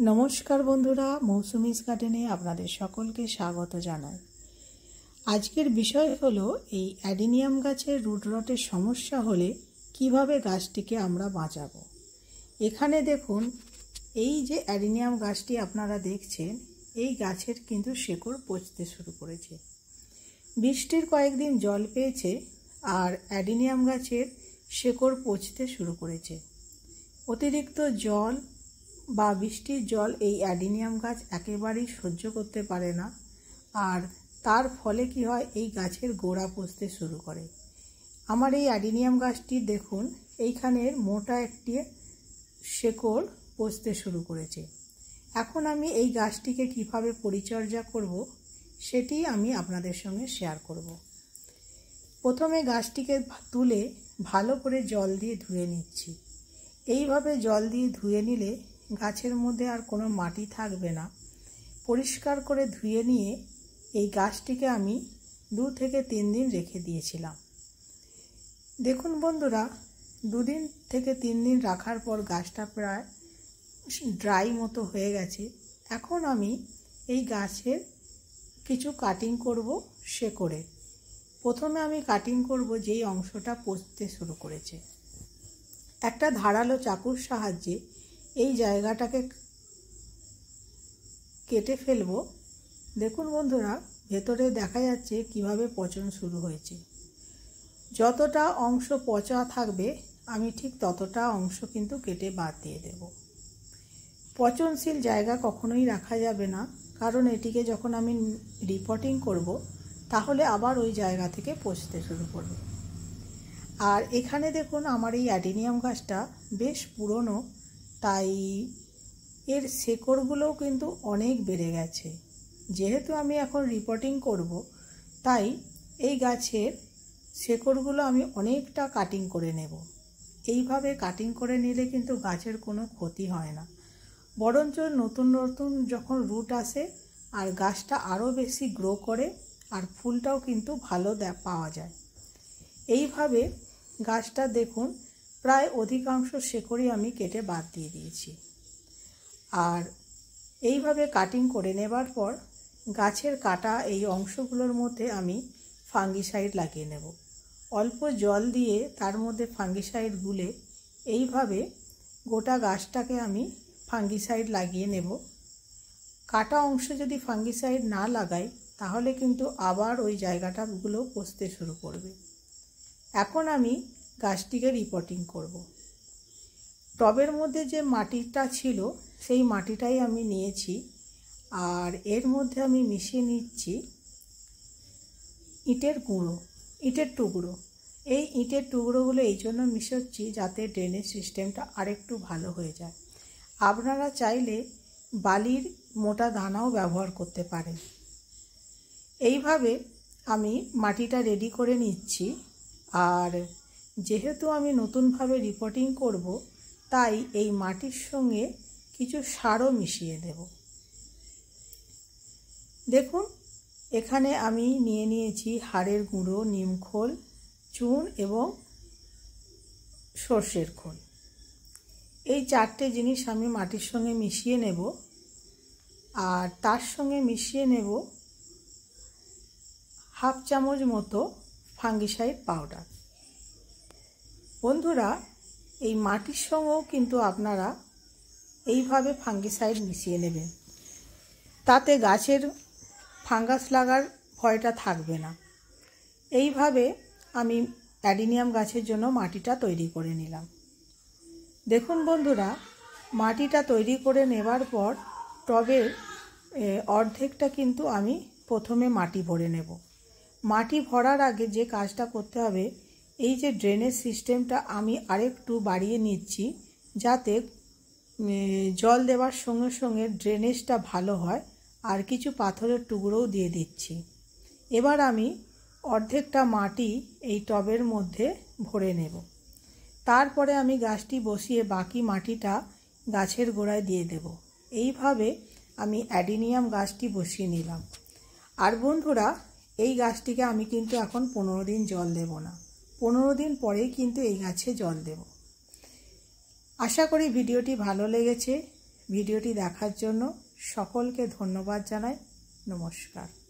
नमस्कार बंधुरा मौसुमीज गार्डेने आपनादेर सकलके स्वागत जानाई। आजकेर विषय हलो এই অ্যাডিনিয়াম গাছের রুট রটের সমস্যা হলে কিভাবে গাছটিকে আমরা বাঁচাবো। এখানে দেখুন এই যে অ্যাডিনিয়াম গাছটি আপনারা দেখছেন এই গাছের কিন্তু শেকড় পচতে শুরু করেছে। বৃষ্টির কয়েকদিন জল পেয়েছে আর অ্যাডিনিয়াম গাছের শেকড় পচতে শুরু করেছে। অতিরিক্ত জল বা বৃষ্টির জল এই অ্যাডিনিয়াম গাছ একেবারেই সহ্য করতে পারে না আর তার ফলে কি হয় এই গাছের গোড়া পচতে শুরু করে। আমার এই অ্যাডিনিয়াম গাছটি দেখুন এইখানের মোটা একটি শেকড় পচতে শুরু করেছে। এখন আমি এই গাছটিকে কিভাবে পরিচর্যা করব সেটি আমি আপনাদের সঙ্গে শেয়ার করব। প্রথমে গাছটিকে তুলে ভালো করে জল দিয়ে ধুয়ে নিচ্ছি। এইভাবে জল দিয়ে ধুয়ে নিলে গাছের মধ্যে আর কোনো মাটি থাকবে না। পরিষ্কার করে ধুয়ে নিয়ে এই গাছটিকে আমি 2 থেকে 3 দিন রেখে দিয়েছিলাম। দেখুন বন্ধুরা 2 দিন থেকে 3 দিন রাখার পর গাছটা প্রায় ড্রাই মতো হয়ে গেছে। এখন আমি এই গাছের কিছু কাটিং করব শেকড়ে। প্রথমে আমি কাটিং করব যেই অংশটা পচতে শুরু করেছে। একটা ধারালো চাকুর সাহায্যে এই জায়গাটাকে কেটে ফেলবো। দেখুন বন্ধুরা ভেতরে দেখা যাচ্ছে কিভাবে পচন শুরু হয়েছে। যতটা অংশ পচা থাকবে আমি ঠিক ততটা অংশ কিন্তু কেটে বাদ দিয়ে দেব। পচনশীল জায়গা কখনোই রাখা যাবে না, কারণ এটিকে যখন আমি রিপোর্টিং করব তাহলে আবার ওই জায়গা থেকে পচতে শুরু করবে। আর এখানে দেখুন আমার এই অ্যাডিনিয়াম গাছটা বেশ পুরনো, তাই এর শেকড়গুলোও কিন্তু অনেক বেড়ে গেছে। যেহেতু আমি এখন রিপোর্টিং করব তাই এই গাছের শেকড়গুলো আমি অনেকটা কাটিং করে নেব। এইভাবে কাটিং করে নিলে কিন্তু গাছের কোনো ক্ষতি হয় না, বরঞ্চ নতুন নতুন যখন রুট আসে আর গাছটা আরও বেশি গ্রো করে আর ফুলটাও কিন্তু ভালো পাওয়া যায়। এইভাবে গাছটা দেখুন প্রায় অধিকাংশ শেকড়ই আমি কেটে বাদ দিয়ে দিয়েছি। আর এইভাবে কাটিং করে নেবার পর গাছের কাটা এই অংশগুলোর মধ্যে আমি ফাঙ্গিসাইড লাগিয়ে নেব। অল্প জল দিয়ে তার মধ্যে ফাঙ্গিসাইড গুলে এইভাবে গোটা গাছটাকে আমি ফাঙ্গিসাইড লাগিয়ে নেব। কাটা অংশ যদি ফাঙ্গিসাইড না লাগাই তাহলে কিন্তু আবার ওই জায়গাটাগুলো পচতে শুরু করবে। এখন আমি গাছটিকে রিপোর্টিং করব। টবের মধ্যে যে মাটিটা ছিল সেই মাটিটাই আমি নিয়েছি আর এর মধ্যে আমি মিশিয়ে নিচ্ছি ইটের টুকরো। এই ইটের টুকরোগুলো এই জন্য মিশাচ্ছি যাতে ড্রেনেজ সিস্টেমটা আরেকটু ভালো হয়ে যায়। আপনারা চাইলে বালির মোটা দানাও ব্যবহার করতে পারেন। এইভাবে আমি মাটিটা রেডি করে নিচ্ছি। আর যেহেতু আমি নতুনভাবে রিপোর্টিং করব তাই এই মাটির সঙ্গে কিছু সারও মিশিয়ে দেব। দেখুন এখানে আমি নিয়ে নিয়েছি হাড়ের গুঁড়ো, নিমখোল, চুন এবং সর্ষের খোল। এই 4টে জিনিস আমি মাটির সঙ্গে মিশিয়ে নেব আর তার সঙ্গে মিশিয়ে নেব হাফ চামচ মতো ফাঙ্গিসাইড পাউডার। বন্ধুরা এই মাটির সঙ্গেও কিন্তু আপনারা এইভাবে ফাঙ্গিসাইড মিশিয়ে নেবেন, তাতে গাছের ফাঙ্গাস লাগার ভয়টা থাকবে না। এইভাবে আমি অ্যাডিনিয়াম গাছের জন্য মাটিটা তৈরি করে নিলাম। দেখুন বন্ধুরা মাটিটা তৈরি করে নেবার পর টবের অর্ধেকটা কিন্তু আমি প্রথমে মাটি ভরে নেব। মাটি ভরার আগে যে কাজটা করতে হবে, এই যে ড্রেনেজ সিস্টেমটা আমি আরেকটু বাড়িয়ে নিচ্ছি যাতে জল দেওয়ার সঙ্গে সঙ্গে ড্রেনেজটা ভালো হয়। আর কিছু পাথরের টুকরোও দিয়ে দিচ্ছি। এবার আমি অর্ধেকটা মাটি এই টবের মধ্যে ভরে নেব। তারপরে আমি গাছটি বসিয়ে বাকি মাটিটা গাছের গোড়ায় দিয়ে দেব। এইভাবে আমি অ্যাডিনিয়াম গাছটি বসিয়ে নিলাম। আর বন্ধুরা এই গাছটিকে আমি কিন্তু এখন 15 দিন জল দেব না, 15 দিন পরেই কিন্তু এই গাছে জল দেব। আশা করি ভিডিওটি ভালো লেগেছে। ভিডিওটি দেখার জন্য সকলকে ধন্যবাদ জানাই। নমস্কার।